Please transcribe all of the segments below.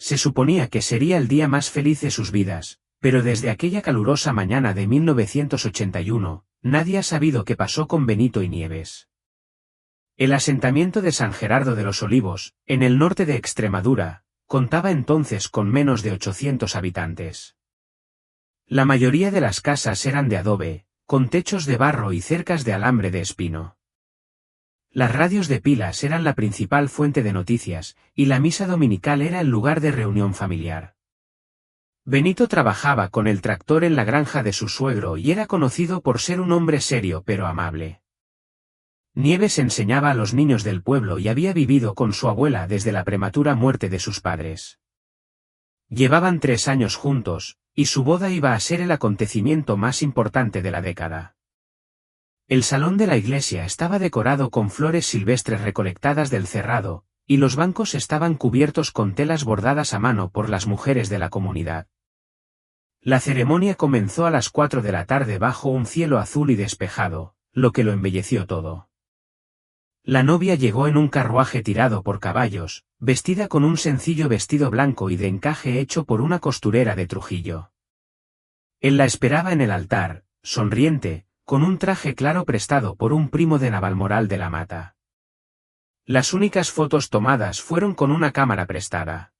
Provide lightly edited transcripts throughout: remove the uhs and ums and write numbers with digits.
Se suponía que sería el día más feliz de sus vidas, pero desde aquella calurosa mañana de 1981, nadie ha sabido qué pasó con Benito y Nieves. El asentamiento de San Gerardo de los Olivos, en el norte de Extremadura, contaba entonces con menos de 800 habitantes. La mayoría de las casas eran de adobe, con techos de barro y cercas de alambre de espino. Las radios de pilas eran la principal fuente de noticias, y la misa dominical era el lugar de reunión familiar. Benito trabajaba con el tractor en la granja de su suegro y era conocido por ser un hombre serio pero amable. Nieves enseñaba a los niños del pueblo y había vivido con su abuela desde la prematura muerte de sus padres. Llevaban 3 años juntos, y su boda iba a ser el acontecimiento más importante de la década. El salón de la iglesia estaba decorado con flores silvestres recolectadas del cerrado, y los bancos estaban cubiertos con telas bordadas a mano por las mujeres de la comunidad. La ceremonia comenzó a las 4 de la tarde bajo un cielo azul y despejado, lo que lo embelleció todo. La novia llegó en un carruaje tirado por caballos, vestida con un sencillo vestido blanco y de encaje hecho por una costurera de Trujillo. Él la esperaba en el altar, sonriente, con un traje claro prestado por un primo de Navalmoral de la Mata. Las únicas fotos tomadas fueron con una cámara prestada.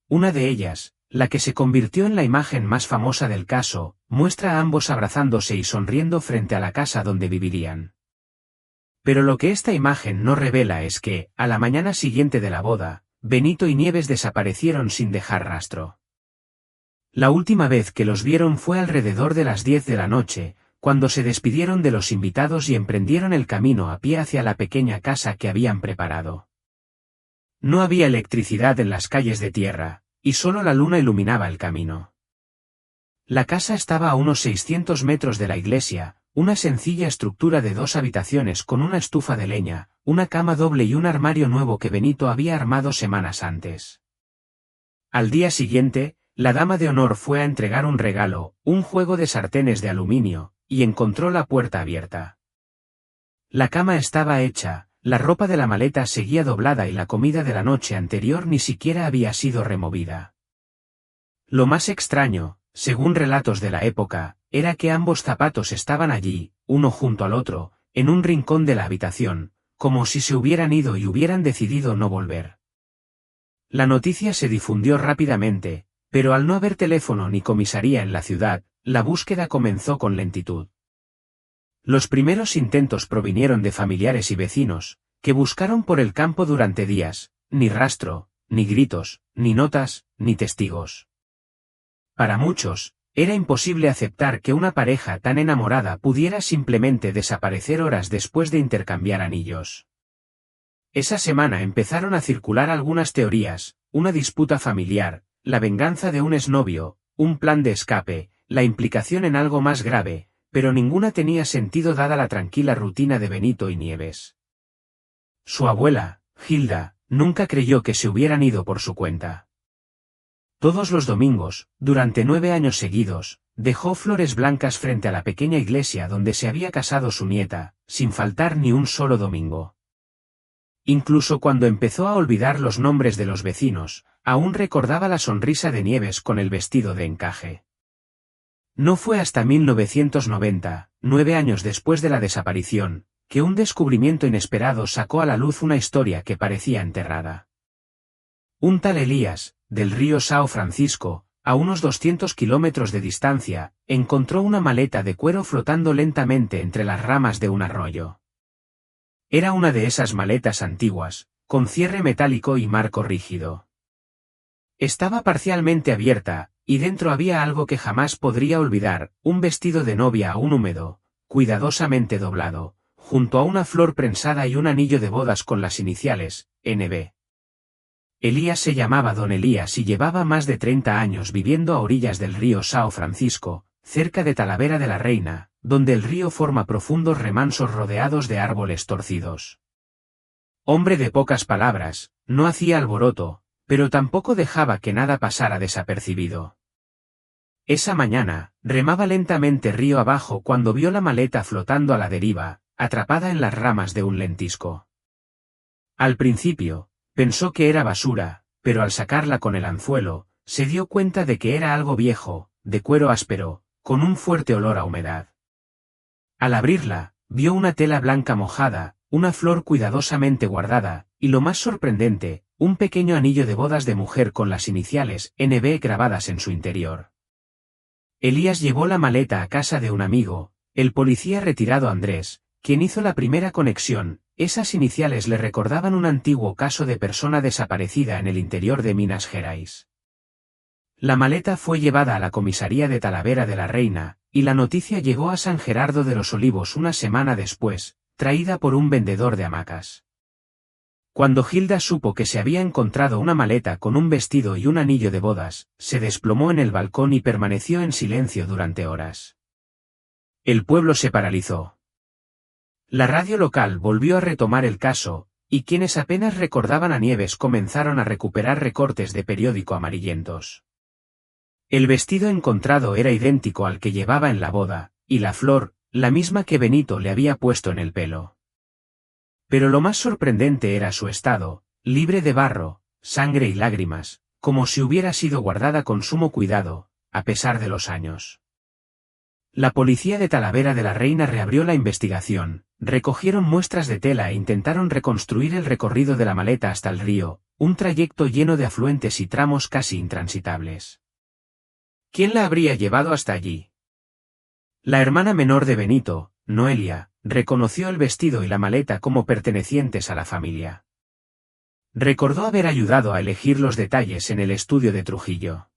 Una de ellas, la que se convirtió en la imagen más famosa del caso, muestra a ambos abrazándose y sonriendo frente a la casa donde vivirían. Pero lo que esta imagen no revela es que, a la mañana siguiente de la boda, Benito y Nieves desaparecieron sin dejar rastro. La última vez que los vieron fue alrededor de las 10 de la noche, cuando se despidieron de los invitados y emprendieron el camino a pie hacia la pequeña casa que habían preparado. No había electricidad en las calles de tierra, y solo la luna iluminaba el camino. La casa estaba a unos 600 metros de la iglesia, una sencilla estructura de 2 habitaciones con una estufa de leña, una cama doble y un armario nuevo que Benito había armado semanas antes. Al día siguiente, la dama de honor fue a entregar un regalo, un juego de sartenes de aluminio, y encontró la puerta abierta. La cama estaba hecha, la ropa de la maleta seguía doblada y la comida de la noche anterior ni siquiera había sido removida. Lo más extraño, según relatos de la época, era que ambos zapatos estaban allí, uno junto al otro, en un rincón de la habitación, como si se hubieran ido y hubieran decidido no volver. La noticia se difundió rápidamente, pero al no haber teléfono ni comisaría en la ciudad, la búsqueda comenzó con lentitud. Los primeros intentos provinieron de familiares y vecinos, que buscaron por el campo durante días, ni rastro, ni gritos, ni notas, ni testigos. Para muchos, era imposible aceptar que una pareja tan enamorada pudiera simplemente desaparecer horas después de intercambiar anillos. Esa semana empezaron a circular algunas teorías, una disputa familiar, la venganza de un exnovio, un plan de escape, la implicación en algo más grave, pero ninguna tenía sentido dada la tranquila rutina de Benito y Nieves. Su abuela, Hilda, nunca creyó que se hubieran ido por su cuenta. Todos los domingos, durante 9 años seguidos, dejó flores blancas frente a la pequeña iglesia donde se había casado su nieta, sin faltar ni un solo domingo. Incluso cuando empezó a olvidar los nombres de los vecinos, aún recordaba la sonrisa de Nieves con el vestido de encaje. No fue hasta 1990, 9 años después de la desaparición, que un descubrimiento inesperado sacó a la luz una historia que parecía enterrada. Un tal Elías, del río São Francisco, a unos 200 kilómetros de distancia, encontró una maleta de cuero flotando lentamente entre las ramas de un arroyo. Era una de esas maletas antiguas, con cierre metálico y marco rígido. Estaba parcialmente abierta, y dentro había algo que jamás podría olvidar, un vestido de novia aún húmedo, cuidadosamente doblado, junto a una flor prensada y un anillo de bodas con las iniciales, NB. Elías se llamaba Don Elías y llevaba más de 30 años viviendo a orillas del río São Francisco, cerca de Talavera de la Reina, donde el río forma profundos remansos rodeados de árboles torcidos. Hombre de pocas palabras, no hacía alboroto, pero tampoco dejaba que nada pasara desapercibido. Esa mañana, remaba lentamente río abajo cuando vio la maleta flotando a la deriva, atrapada en las ramas de un lentisco. Al principio, pensó que era basura, pero al sacarla con el anzuelo, se dio cuenta de que era algo viejo, de cuero áspero, con un fuerte olor a humedad. Al abrirla, vio una tela blanca mojada, una flor cuidadosamente guardada, y lo más sorprendente, un pequeño anillo de bodas de mujer con las iniciales NB grabadas en su interior. Elías llevó la maleta a casa de un amigo, el policía retirado Andrés, quien hizo la primera conexión. Esas iniciales le recordaban un antiguo caso de persona desaparecida en el interior de Minas Gerais. La maleta fue llevada a la comisaría de Talavera de la Reina, y la noticia llegó a San Gerardo de los Olivos una semana después, traída por un vendedor de hamacas. Cuando Hilda supo que se había encontrado una maleta con un vestido y un anillo de bodas, se desplomó en el balcón y permaneció en silencio durante horas. El pueblo se paralizó. La radio local volvió a retomar el caso, y quienes apenas recordaban a Nieves comenzaron a recuperar recortes de periódico amarillentos. El vestido encontrado era idéntico al que llevaba en la boda, y la flor, la misma que Benito le había puesto en el pelo. Pero lo más sorprendente era su estado, libre de barro, sangre y lágrimas, como si hubiera sido guardada con sumo cuidado, a pesar de los años. La policía de Talavera de la Reina reabrió la investigación, recogieron muestras de tela e intentaron reconstruir el recorrido de la maleta hasta el río, un trayecto lleno de afluentes y tramos casi intransitables. ¿Quién la habría llevado hasta allí? La hermana menor de Benito, Noelia, reconoció el vestido y la maleta como pertenecientes a la familia. Recordó haber ayudado a elegir los detalles en el estudio de Trujillo.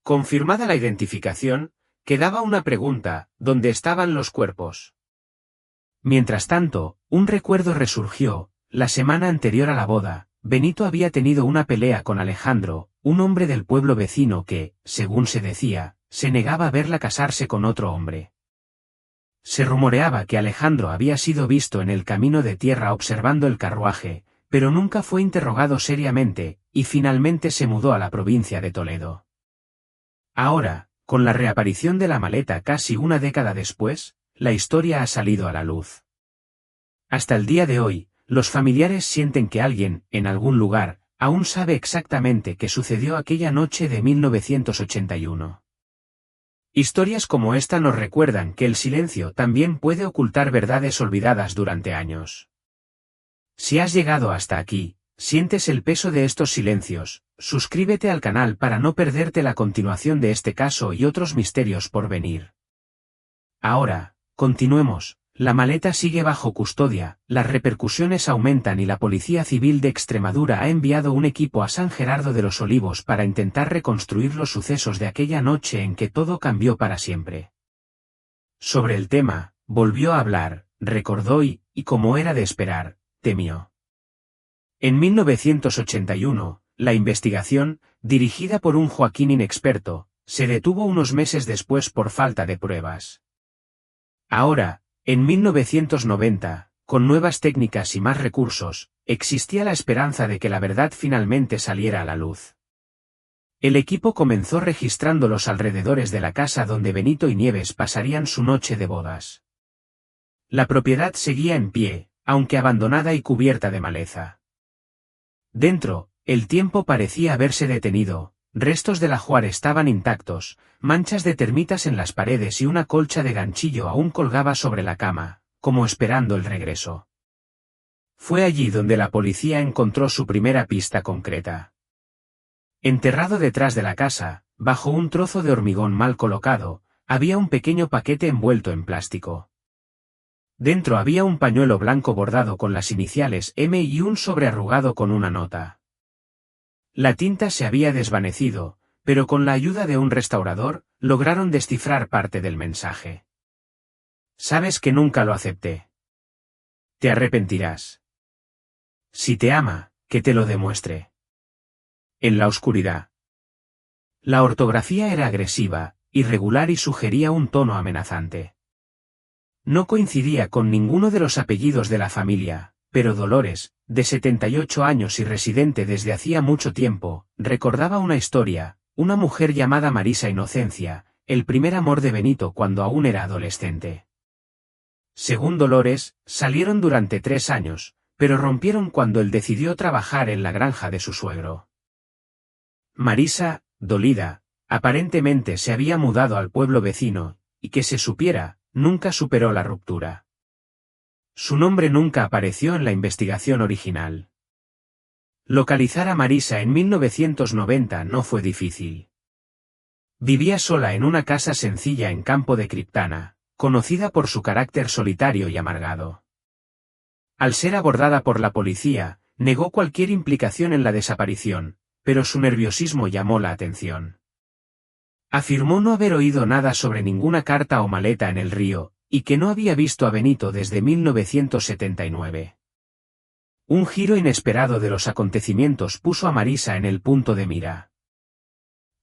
Confirmada la identificación, quedaba una pregunta: ¿dónde estaban los cuerpos? Mientras tanto, un recuerdo resurgió. La semana anterior a la boda, Benito había tenido una pelea con Alejandro, un hombre del pueblo vecino que, según se decía, se negaba a verla casarse con otro hombre. Se rumoreaba que Alejandro había sido visto en el camino de tierra observando el carruaje, pero nunca fue interrogado seriamente, y finalmente se mudó a la provincia de Toledo. Ahora, con la reaparición de la maleta casi una década después, la historia ha salido a la luz. Hasta el día de hoy, los familiares sienten que alguien, en algún lugar, aún sabe exactamente qué sucedió aquella noche de 1981. Historias como esta nos recuerdan que el silencio también puede ocultar verdades olvidadas durante años. Si has llegado hasta aquí, sientes el peso de estos silencios, suscríbete al canal para no perderte la continuación de este caso y otros misterios por venir. Ahora, continuemos. La maleta sigue bajo custodia, las repercusiones aumentan y la Policía Civil de Extremadura ha enviado un equipo a San Gerardo de los Olivos para intentar reconstruir los sucesos de aquella noche en que todo cambió para siempre. Sobre el tema, volvió a hablar, recordó y, como era de esperar, temió. En 1981, la investigación, dirigida por un Joaquín inexperto, se detuvo unos meses después por falta de pruebas. Ahora, en 1990, con nuevas técnicas y más recursos, existía la esperanza de que la verdad finalmente saliera a la luz. El equipo comenzó registrando los alrededores de la casa donde Benito y Nieves pasarían su noche de bodas. La propiedad seguía en pie, aunque abandonada y cubierta de maleza. Dentro, el tiempo parecía haberse detenido. Restos del ajuar estaban intactos, manchas de termitas en las paredes y una colcha de ganchillo aún colgaba sobre la cama, como esperando el regreso. Fue allí donde la policía encontró su primera pista concreta. Enterrado detrás de la casa, bajo un trozo de hormigón mal colocado, había un pequeño paquete envuelto en plástico. Dentro había un pañuelo blanco bordado con las iniciales M y un sobre arrugado con una nota. La tinta se había desvanecido, pero con la ayuda de un restaurador, lograron descifrar parte del mensaje. Sabes que nunca lo acepté. Te arrepentirás. Si te ama, que te lo demuestre. En la oscuridad. La ortografía era agresiva, irregular y sugería un tono amenazante. No coincidía con ninguno de los apellidos de la familia, pero Dolores, de 78 años y residente desde hacía mucho tiempo, recordaba una historia, una mujer llamada Marisa Inocencia, el primer amor de Benito cuando aún era adolescente. Según Dolores, salieron durante 3 años, pero rompieron cuando él decidió trabajar en la granja de su suegro. Marisa, dolida, aparentemente se había mudado al pueblo vecino, y que se supiera, nunca superó la ruptura. Su nombre nunca apareció en la investigación original. Localizar a Marisa en 1990 no fue difícil. Vivía sola en una casa sencilla en Campo de Criptana, conocida por su carácter solitario y amargado. Al ser abordada por la policía, negó cualquier implicación en la desaparición, pero su nerviosismo llamó la atención. Afirmó no haber oído nada sobre ninguna carta o maleta en el río, y que no había visto a Benito desde 1979. Un giro inesperado de los acontecimientos puso a Marisa en el punto de mira.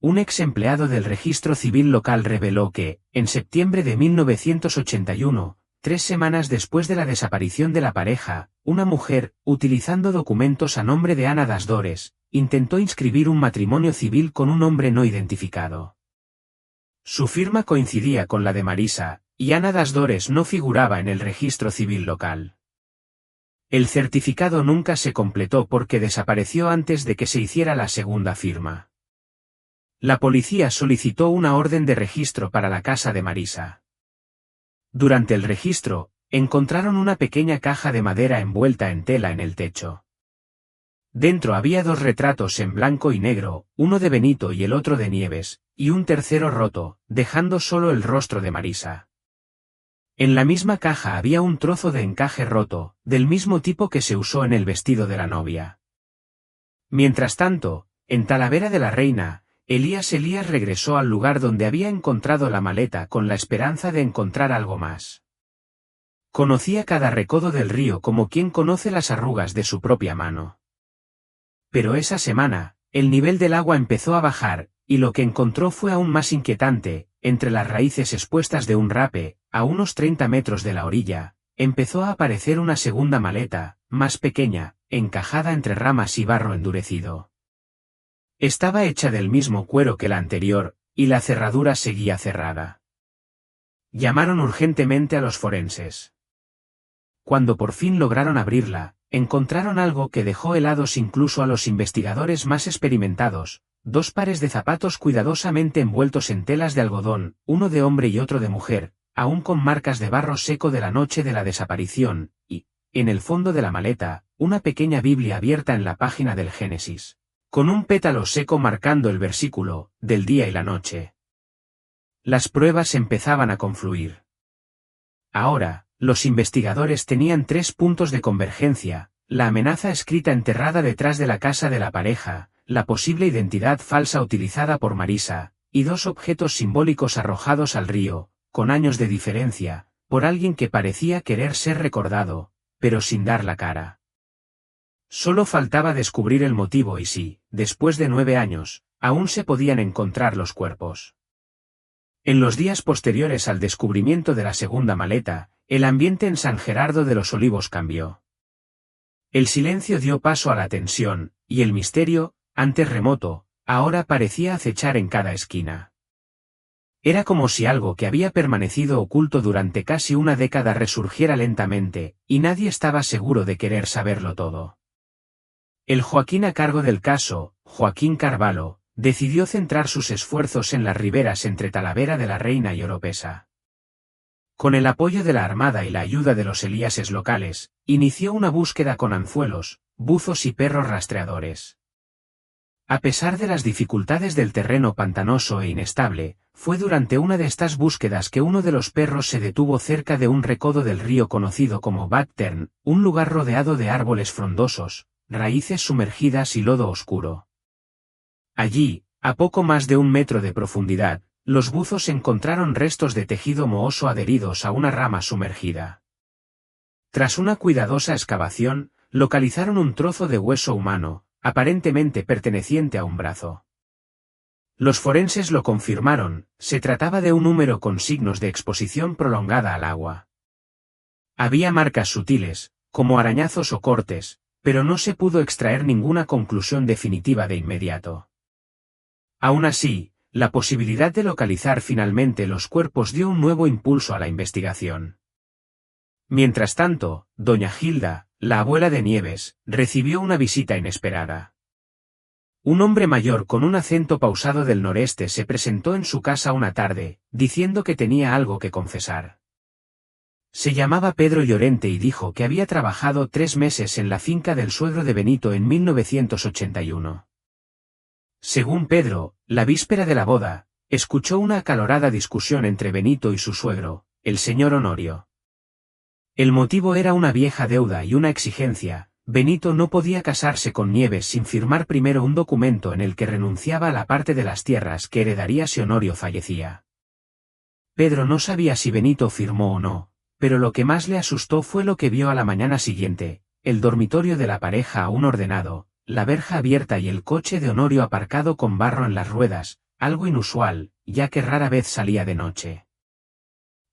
Un ex empleado del registro civil local reveló que, en septiembre de 1981, 3 semanas después de la desaparición de la pareja, una mujer, utilizando documentos a nombre de Ana das Dores, intentó inscribir un matrimonio civil con un hombre no identificado. Su firma coincidía con la de Marisa, y Ana das Dores no figuraba en el registro civil local. El certificado nunca se completó porque desapareció antes de que se hiciera la segunda firma. La policía solicitó una orden de registro para la casa de Marisa. Durante el registro, encontraron una pequeña caja de madera envuelta en tela en el techo. Dentro había 2 retratos en blanco y negro, uno de Benito y el otro de Nieves, y un tercero roto, dejando solo el rostro de Marisa. En la misma caja había un trozo de encaje roto, del mismo tipo que se usó en el vestido de la novia. Mientras tanto, en Talavera de la Reina, Elías regresó al lugar donde había encontrado la maleta con la esperanza de encontrar algo más. Conocía cada recodo del río como quien conoce las arrugas de su propia mano. Pero esa semana, el nivel del agua empezó a bajar, y lo que encontró fue aún más inquietante. Entre las raíces expuestas de un rape, a unos 30 metros de la orilla, empezó a aparecer una segunda maleta, más pequeña, encajada entre ramas y barro endurecido. Estaba hecha del mismo cuero que la anterior, y la cerradura seguía cerrada. Llamaron urgentemente a los forenses. Cuando por fin lograron abrirla, encontraron algo que dejó helados incluso a los investigadores más experimentados: 2 pares de zapatos cuidadosamente envueltos en telas de algodón, uno de hombre y otro de mujer, aún con marcas de barro seco de la noche de la desaparición, y, en el fondo de la maleta, una pequeña Biblia abierta en la página del Génesis, con un pétalo seco marcando el versículo, del día y la noche. Las pruebas empezaban a confluir. Ahora, los investigadores tenían 3 puntos de convergencia: la amenaza escrita enterrada detrás de la casa de la pareja, la posible identidad falsa utilizada por Marisa, y 2 objetos simbólicos arrojados al río, con años de diferencia, por alguien que parecía querer ser recordado, pero sin dar la cara. Solo faltaba descubrir el motivo y si, después de 9 años, aún se podían encontrar los cuerpos. En los días posteriores al descubrimiento de la segunda maleta, el ambiente en San Gerardo de los Olivos cambió. El silencio dio paso a la tensión, y el misterio, antes remoto, ahora parecía acechar en cada esquina. Era como si algo que había permanecido oculto durante casi una década resurgiera lentamente, y nadie estaba seguro de querer saberlo todo. El Joaquín a cargo del caso, Joaquín Carvalho, decidió centrar sus esfuerzos en las riberas entre Talavera de la Reina y Oropesa. Con el apoyo de la Armada y la ayuda de los Elíases locales, inició una búsqueda con anzuelos, buzos y perros rastreadores. A pesar de las dificultades del terreno pantanoso e inestable, fue durante una de estas búsquedas que uno de los perros se detuvo cerca de un recodo del río conocido como Backtern, un lugar rodeado de árboles frondosos, raíces sumergidas y lodo oscuro. Allí, a poco más de 1 metro de profundidad, los buzos encontraron restos de tejido mohoso adheridos a una rama sumergida. Tras una cuidadosa excavación, localizaron un trozo de hueso humano, aparentemente perteneciente a un brazo. Los forenses lo confirmaron: se trataba de un número con signos de exposición prolongada al agua. Había marcas sutiles, como arañazos o cortes, pero no se pudo extraer ninguna conclusión definitiva de inmediato. Aún así, la posibilidad de localizar finalmente los cuerpos dio un nuevo impulso a la investigación. Mientras tanto, doña Gilda, la abuela de Nieves, recibió una visita inesperada. Un hombre mayor con un acento pausado del noreste se presentó en su casa una tarde, diciendo que tenía algo que confesar. Se llamaba Pedro Llorente y dijo que había trabajado 3 meses en la finca del suegro de Benito en 1981. Según Pedro, la víspera de la boda, escuchó una acalorada discusión entre Benito y su suegro, el señor Honorio. El motivo era una vieja deuda y una exigencia. Benito no podía casarse con Nieves sin firmar primero un documento en el que renunciaba a la parte de las tierras que heredaría si Honorio fallecía. Pedro no sabía si Benito firmó o no, pero lo que más le asustó fue lo que vio a la mañana siguiente: el dormitorio de la pareja aún ordenado, la verja abierta y el coche de Honorio aparcado con barro en las ruedas, algo inusual, ya que rara vez salía de noche.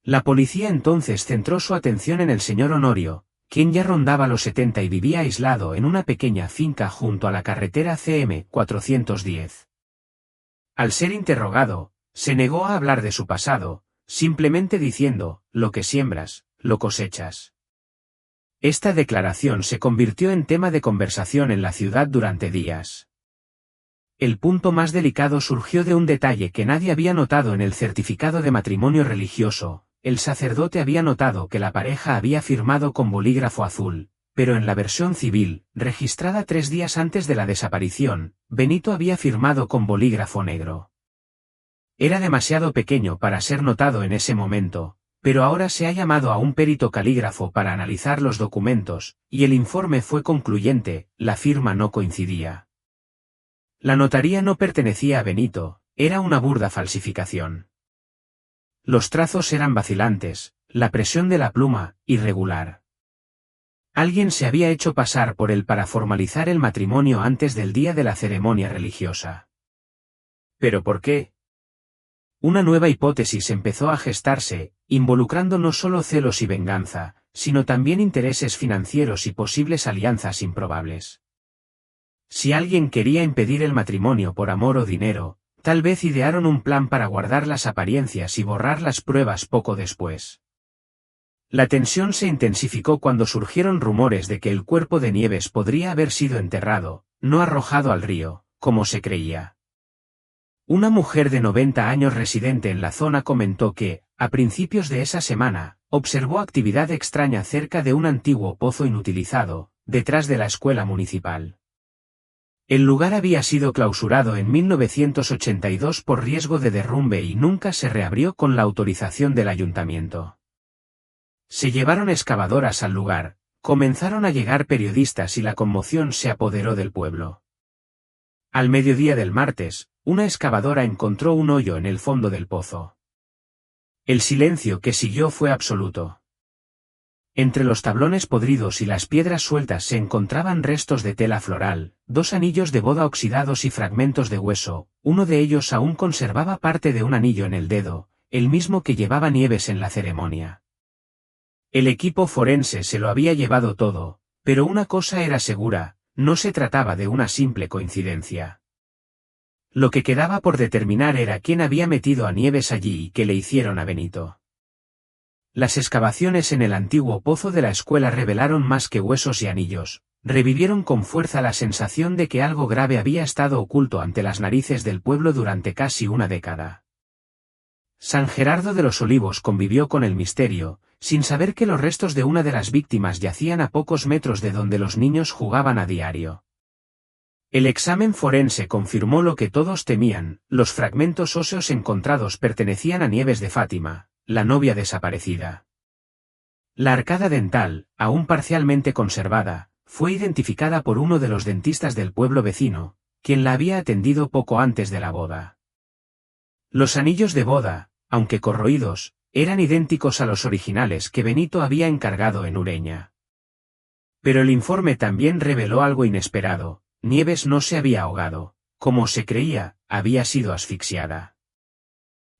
La policía entonces centró su atención en el señor Honorio, quien ya rondaba los 70 y vivía aislado en una pequeña finca junto a la carretera CM 410. Al ser interrogado, se negó a hablar de su pasado, simplemente diciendo: lo que siembras, lo cosechas. Esta declaración se convirtió en tema de conversación en la ciudad durante días. El punto más delicado surgió de un detalle que nadie había notado en el certificado de matrimonio religioso. El sacerdote había notado que la pareja había firmado con bolígrafo azul, pero en la versión civil, registrada 3 días antes de la desaparición, Benito había firmado con bolígrafo negro. Era demasiado pequeño para ser notado en ese momento, pero ahora se ha llamado a un perito calígrafo para analizar los documentos, y el informe fue concluyente: la firma no coincidía. La notaría no pertenecía a Benito, era una burda falsificación. Los trazos eran vacilantes, la presión de la pluma, irregular. Alguien se había hecho pasar por él para formalizar el matrimonio antes del día de la ceremonia religiosa. ¿Pero por qué? Una nueva hipótesis empezó a gestarse, involucrando no solo celos y venganza, sino también intereses financieros y posibles alianzas improbables. Si alguien quería impedir el matrimonio por amor o dinero, tal vez idearon un plan para guardar las apariencias y borrar las pruebas poco después. La tensión se intensificó cuando surgieron rumores de que el cuerpo de Nieves podría haber sido enterrado, no arrojado al río, como se creía. Una mujer de 90 años residente en la zona comentó que, a principios de esa semana, observó actividad extraña cerca de un antiguo pozo inutilizado, detrás de la escuela municipal. El lugar había sido clausurado en 1982 por riesgo de derrumbe y nunca se reabrió con la autorización del ayuntamiento. Se llevaron excavadoras al lugar, comenzaron a llegar periodistas y la conmoción se apoderó del pueblo. Al mediodía del martes, una excavadora encontró un hoyo en el fondo del pozo. El silencio que siguió fue absoluto. Entre los tablones podridos y las piedras sueltas se encontraban restos de tela floral, 2 anillos de boda oxidados y fragmentos de hueso. Uno de ellos aún conservaba parte de un anillo en el dedo, el mismo que llevaba Nieves en la ceremonia. El equipo forense se lo había llevado todo, pero una cosa era segura: no se trataba de una simple coincidencia. Lo que quedaba por determinar era quién había metido a Nieves allí y qué le hicieron a Benito. Las excavaciones en el antiguo pozo de la escuela revelaron más que huesos y anillos, revivieron con fuerza la sensación de que algo grave había estado oculto ante las narices del pueblo durante casi una década. San Gerardo de los Olivos convivió con el misterio, sin saber que los restos de una de las víctimas yacían a pocos metros de donde los niños jugaban a diario. El examen forense confirmó lo que todos temían: los fragmentos óseos encontrados pertenecían a Nieves de Fátima, la novia desaparecida. La arcada dental, aún parcialmente conservada, fue identificada por uno de los dentistas del pueblo vecino, quien la había atendido poco antes de la boda. Los anillos de boda, aunque corroídos, eran idénticos a los originales que Benito había encargado en Ureña. Pero el informe también reveló algo inesperado: Nieves no se había ahogado, como se creía, había sido asfixiada.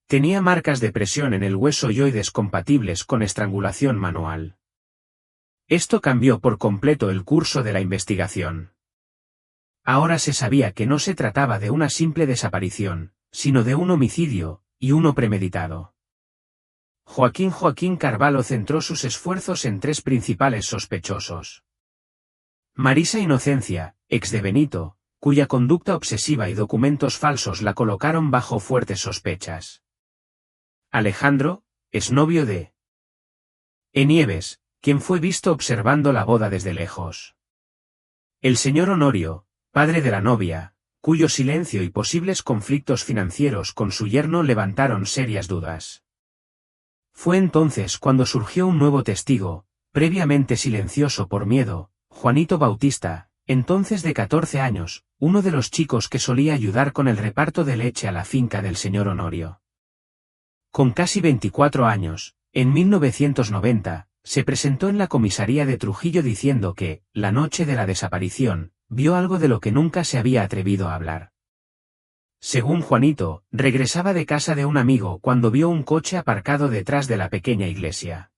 Tenía marcas de presión en el hueso yoides compatibles con estrangulación manual. Esto cambió por completo el curso de la investigación. Ahora se sabía que no se trataba de una simple desaparición, sino de un homicidio, y uno premeditado. Joaquín Carvalho centró sus esfuerzos en 3 principales sospechosos. Marisa Inocencia, ex de Benito, cuya conducta obsesiva y documentos falsos la colocaron bajo fuertes sospechas. Alejandro, exnovio de Nieves, quien fue visto observando la boda desde lejos. El señor Honorio, padre de la novia, cuyo silencio y posibles conflictos financieros con su yerno levantaron serias dudas. Fue entonces cuando surgió un nuevo testigo, previamente silencioso por miedo, Juanito Bautista, entonces de 14 años, uno de los chicos que solía ayudar con el reparto de leche a la finca del señor Honorio. Con casi 24 años, en 1990, se presentó en la comisaría de Trujillo diciendo que, la noche de la desaparición, vio algo de lo que nunca se había atrevido a hablar. Según Juanito, regresaba de casa de un amigo cuando vio un coche aparcado detrás de la pequeña iglesia.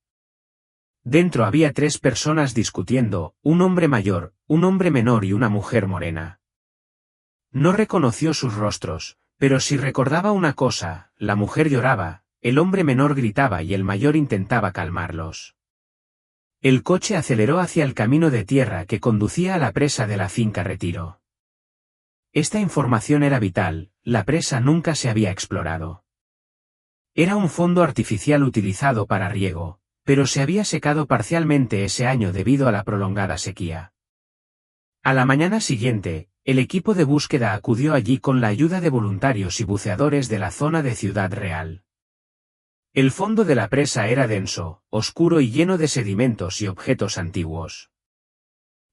Dentro había 3 personas discutiendo, un hombre mayor, un hombre menor y una mujer morena. No reconoció sus rostros, pero sí recordaba una cosa: la mujer lloraba, el hombre menor gritaba y el mayor intentaba calmarlos. El coche aceleró hacia el camino de tierra que conducía a la presa de la finca Retiro. Esta información era vital: la presa nunca se había explorado. Era un fondo artificial utilizado para riego, pero se había secado parcialmente ese año debido a la prolongada sequía. A la mañana siguiente, el equipo de búsqueda acudió allí con la ayuda de voluntarios y buceadores de la zona de Ciudad Real. El fondo de la presa era denso, oscuro y lleno de sedimentos y objetos antiguos.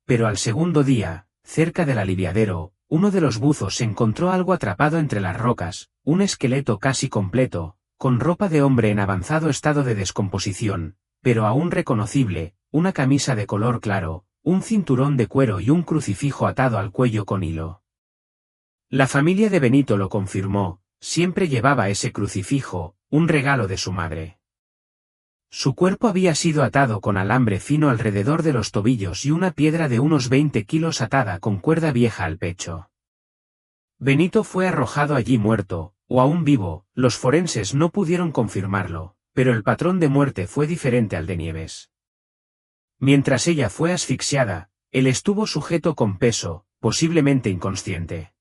Pero al segundo día, cerca del aliviadero, uno de los buzos encontró algo atrapado entre las rocas, un esqueleto casi completo, con ropa de hombre en avanzado estado de descomposición, pero aún reconocible, una camisa de color claro, un cinturón de cuero y un crucifijo atado al cuello con hilo. La familia de Benito lo confirmó: siempre llevaba ese crucifijo, un regalo de su madre. Su cuerpo había sido atado con alambre fino alrededor de los tobillos y una piedra de unos 20 kilos atada con cuerda vieja al pecho. Benito fue arrojado allí muerto, o aún vivo, los forenses no pudieron confirmarlo, pero el patrón de muerte fue diferente al de Nieves. Mientras ella fue asfixiada, él estuvo sujeto con peso, posiblemente inconsciente.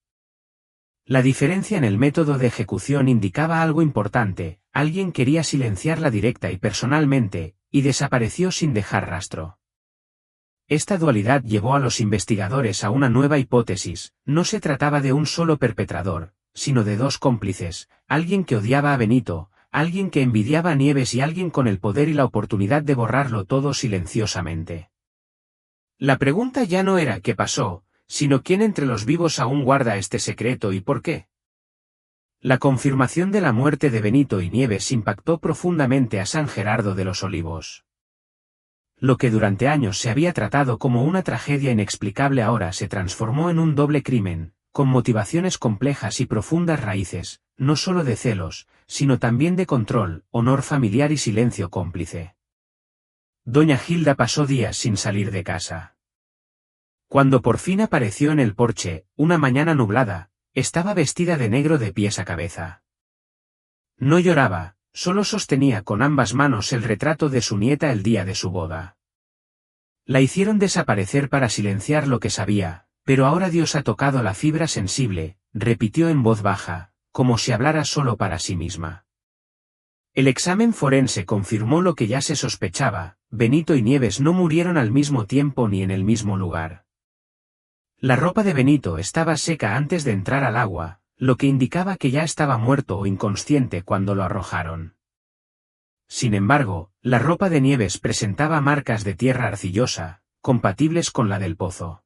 La diferencia en el método de ejecución indicaba algo importante: alguien quería silenciarla directa y personalmente, y desapareció sin dejar rastro. Esta dualidad llevó a los investigadores a una nueva hipótesis: no se trataba de un solo perpetrador, sino de 2 cómplices, alguien que odiaba a Benito, alguien que envidiaba a Nieves y alguien con el poder y la oportunidad de borrarlo todo silenciosamente. La pregunta ya no era qué pasó, sino quién entre los vivos aún guarda este secreto y por qué. La confirmación de la muerte de Benito y Nieves impactó profundamente a San Gerardo de los Olivos. Lo que durante años se había tratado como una tragedia inexplicable ahora se transformó en un doble crimen, con motivaciones complejas y profundas raíces, no solo de celos, sino también de control, honor familiar y silencio cómplice. Doña Gilda pasó días sin salir de casa. Cuando por fin apareció en el porche, una mañana nublada, estaba vestida de negro de pies a cabeza. No lloraba, solo sostenía con ambas manos el retrato de su nieta el día de su boda. La hicieron desaparecer para silenciar lo que sabía, pero ahora Dios ha tocado la fibra sensible, repitió en voz baja, como si hablara solo para sí misma. El examen forense confirmó lo que ya se sospechaba: Benito y Nieves no murieron al mismo tiempo ni en el mismo lugar. La ropa de Benito estaba seca antes de entrar al agua, lo que indicaba que ya estaba muerto o inconsciente cuando lo arrojaron. Sin embargo, la ropa de Nieves presentaba marcas de tierra arcillosa, compatibles con la del pozo.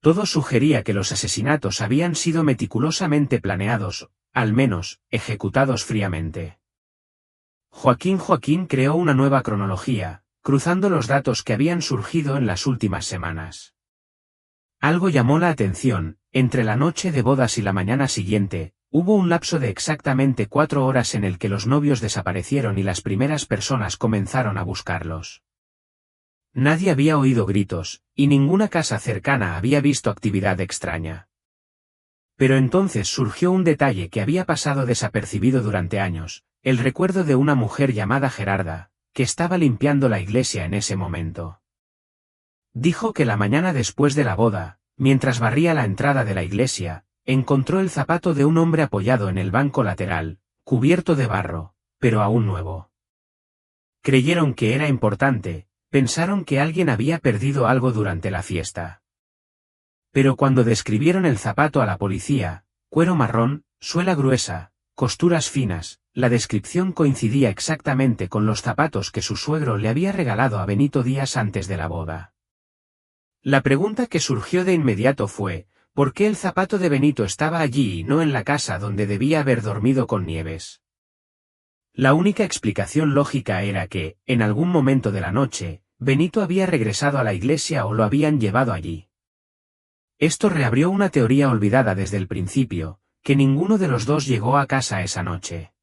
Todo sugería que los asesinatos habían sido meticulosamente planeados, al menos, ejecutados fríamente. Joaquín creó una nueva cronología, cruzando los datos que habían surgido en las últimas semanas. Algo llamó la atención: entre la noche de bodas y la mañana siguiente, hubo un lapso de exactamente 4 horas en el que los novios desaparecieron y las primeras personas comenzaron a buscarlos. Nadie había oído gritos, y ninguna casa cercana había visto actividad extraña. Pero entonces surgió un detalle que había pasado desapercibido durante años: el recuerdo de una mujer llamada Gerarda, que estaba limpiando la iglesia en ese momento. Dijo que la mañana después de la boda, mientras barría la entrada de la iglesia, encontró el zapato de un hombre apoyado en el banco lateral, cubierto de barro, pero aún nuevo. Creyeron que era importante, pensaron que alguien había perdido algo durante la fiesta. Pero cuando describieron el zapato a la policía, cuero marrón, suela gruesa, costuras finas, la descripción coincidía exactamente con los zapatos que su suegro le había regalado a Benito días antes de la boda. La pregunta que surgió de inmediato fue, ¿por qué el zapato de Benito estaba allí y no en la casa donde debía haber dormido con Nieves? La única explicación lógica era que, en algún momento de la noche, Benito había regresado a la iglesia o lo habían llevado allí. Esto reabrió una teoría olvidada desde el principio, que ninguno de los dos llegó a casa esa noche.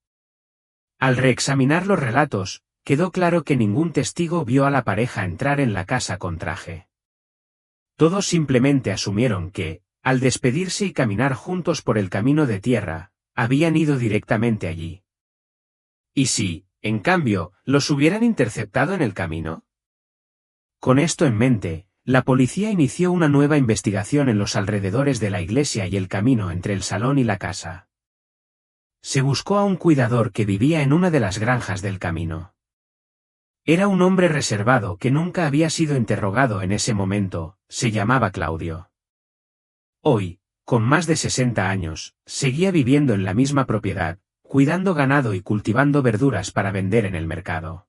Al reexaminar los relatos, quedó claro que ningún testigo vio a la pareja entrar en la casa con traje. Todos simplemente asumieron que, al despedirse y caminar juntos por el camino de tierra, habían ido directamente allí. ¿Y si, en cambio, los hubieran interceptado en el camino? Con esto en mente, la policía inició una nueva investigación en los alrededores de la iglesia y el camino entre el salón y la casa. Se buscó a un cuidador que vivía en una de las granjas del camino. Era un hombre reservado que nunca había sido interrogado en ese momento, se llamaba Claudio. Hoy, con más de 60 años, seguía viviendo en la misma propiedad, cuidando ganado y cultivando verduras para vender en el mercado.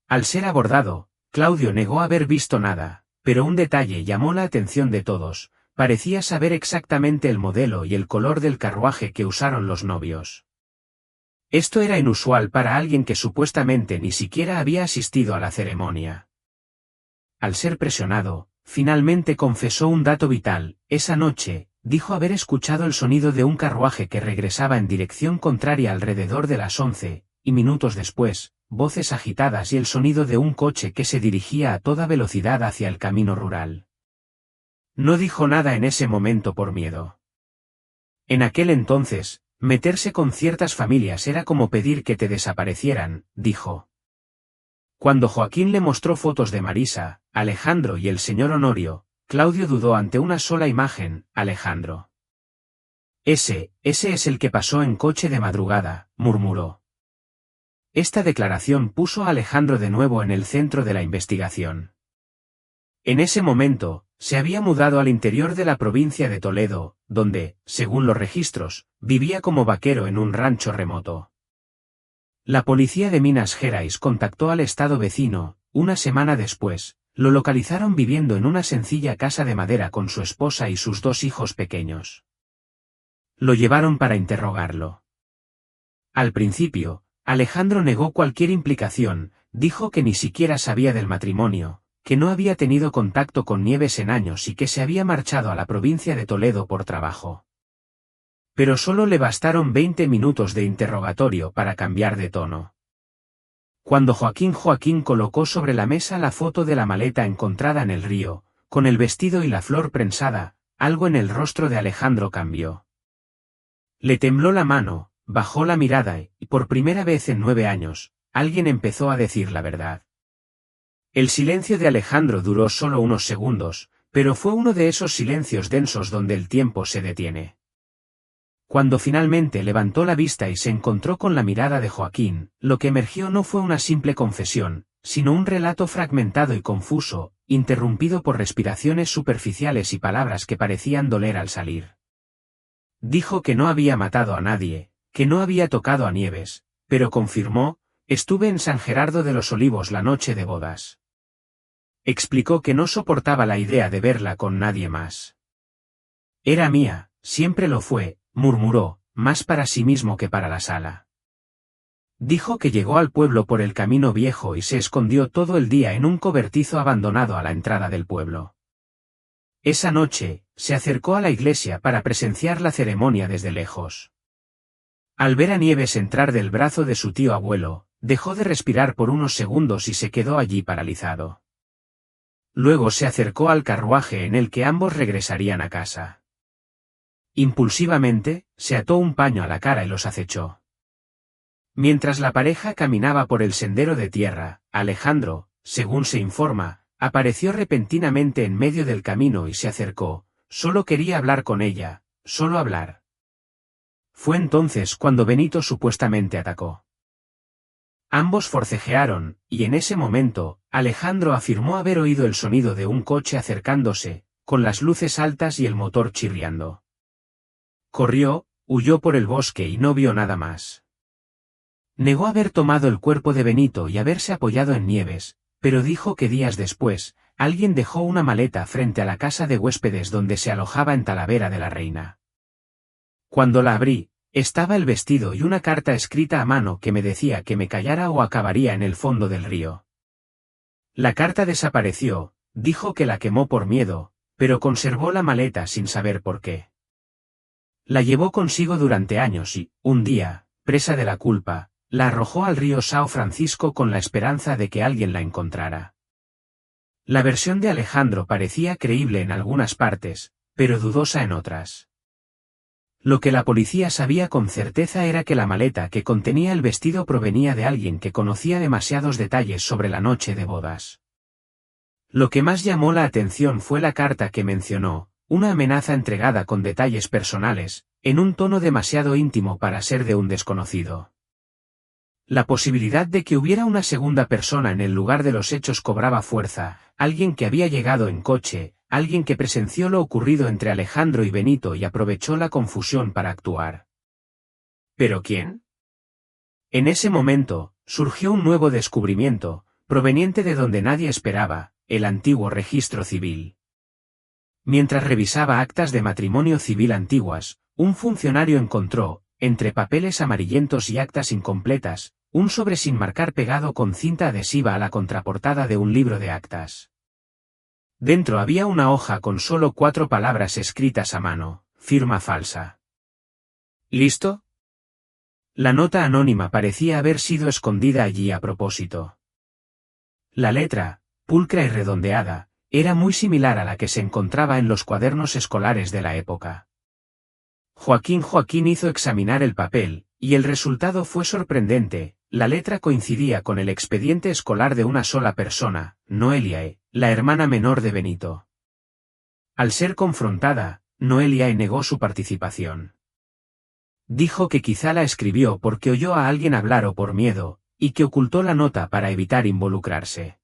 Al ser abordado, Claudio negó haber visto nada. Pero un detalle llamó la atención de todos, parecía saber exactamente el modelo y el color del carruaje que usaron los novios. Esto era inusual para alguien que supuestamente ni siquiera había asistido a la ceremonia. Al ser presionado, finalmente confesó un dato vital: esa noche, dijo haber escuchado el sonido de un carruaje que regresaba en dirección contraria alrededor de las 11, y minutos después, voces agitadas y el sonido de un coche que se dirigía a toda velocidad hacia el camino rural. No dijo nada en ese momento por miedo. En aquel entonces, meterse con ciertas familias era como pedir que te desaparecieran, dijo. Cuando Joaquín le mostró fotos de Marisa, Alejandro y el señor Honorio, Claudio dudó ante una sola imagen: Alejandro. Ese es el que pasó en coche de madrugada, murmuró. Esta declaración puso a Alejandro de nuevo en el centro de la investigación. En ese momento, se había mudado al interior de la provincia de Toledo, donde, según los registros, vivía como vaquero en un rancho remoto. La policía de Minas Gerais contactó al estado vecino. Una semana después, lo localizaron viviendo en una sencilla casa de madera con su esposa y sus 2 hijos pequeños. Lo llevaron para interrogarlo. Al principio, Alejandro negó cualquier implicación, dijo que ni siquiera sabía del matrimonio, que no había tenido contacto con Nieves en años y que se había marchado a la provincia de Toledo por trabajo. Pero solo le bastaron 20 minutos de interrogatorio para cambiar de tono. Cuando Joaquín colocó sobre la mesa la foto de la maleta encontrada en el río, con el vestido y la flor prensada, algo en el rostro de Alejandro cambió. Le tembló la mano, bajó la mirada y, por primera vez en 9 años, alguien empezó a decir la verdad. El silencio de Alejandro duró solo unos segundos, pero fue uno de esos silencios densos donde el tiempo se detiene. Cuando finalmente levantó la vista y se encontró con la mirada de Joaquín, lo que emergió no fue una simple confesión, sino un relato fragmentado y confuso, interrumpido por respiraciones superficiales y palabras que parecían doler al salir. Dijo que no había matado a nadie, que no había tocado a Nieves, pero confirmó: estuve en San Gerardo de los Olivos la noche de bodas. Explicó que no soportaba la idea de verla con nadie más. Era mía, siempre lo fue, murmuró, más para sí mismo que para la sala. Dijo que llegó al pueblo por el camino viejo y se escondió todo el día en un cobertizo abandonado a la entrada del pueblo. Esa noche, se acercó a la iglesia para presenciar la ceremonia desde lejos. Al ver a Nieves entrar del brazo de su tío abuelo, dejó de respirar por unos segundos y se quedó allí paralizado. Luego se acercó al carruaje en el que ambos regresarían a casa. Impulsivamente, se ató un paño a la cara y los acechó. Mientras la pareja caminaba por el sendero de tierra, Alejandro, según se informa, apareció repentinamente en medio del camino y se acercó. Solo quería hablar con ella, solo hablar. Fue entonces cuando Benito supuestamente atacó. Ambos forcejearon, y en ese momento, Alejandro afirmó haber oído el sonido de un coche acercándose, con las luces altas y el motor chirriando. Corrió, huyó por el bosque y no vio nada más. Negó haber tomado el cuerpo de Benito y haberse apoyado en Nieves, pero dijo que días después, alguien dejó una maleta frente a la casa de huéspedes donde se alojaba en Talavera de la Reina. Cuando la abrí, estaba el vestido y una carta escrita a mano que me decía que me callara o acabaría en el fondo del río. La carta desapareció, dijo que la quemó por miedo, pero conservó la maleta sin saber por qué. La llevó consigo durante años y, un día, presa de la culpa, la arrojó al río São Francisco con la esperanza de que alguien la encontrara. La versión de Alejandro parecía creíble en algunas partes, pero dudosa en otras. Lo que la policía sabía con certeza era que la maleta que contenía el vestido provenía de alguien que conocía demasiados detalles sobre la noche de bodas. Lo que más llamó la atención fue la carta que mencionó, una amenaza entregada con detalles personales, en un tono demasiado íntimo para ser de un desconocido. La posibilidad de que hubiera una segunda persona en el lugar de los hechos cobraba fuerza, alguien que había llegado en coche, alguien que presenció lo ocurrido entre Alejandro y Benito y aprovechó la confusión para actuar. ¿Pero quién? En ese momento, surgió un nuevo descubrimiento, proveniente de donde nadie esperaba, el antiguo registro civil. Mientras revisaba actas de matrimonio civil antiguas, un funcionario encontró, entre papeles amarillentos y actas incompletas, un sobre sin marcar pegado con cinta adhesiva a la contraportada de un libro de actas. Dentro había una hoja con solo 4 palabras escritas a mano, firma falsa. ¿Listo? La nota anónima parecía haber sido escondida allí a propósito. La letra, pulcra y redondeada, era muy similar a la que se encontraba en los cuadernos escolares de la época. Joaquín hizo examinar el papel, y el resultado fue sorprendente. La letra coincidía con el expediente escolar de una sola persona, Noelia, la hermana menor de Benito. Al ser confrontada, Noelia negó su participación. Dijo que quizá la escribió porque oyó a alguien hablar o por miedo, y que ocultó la nota para evitar involucrarse.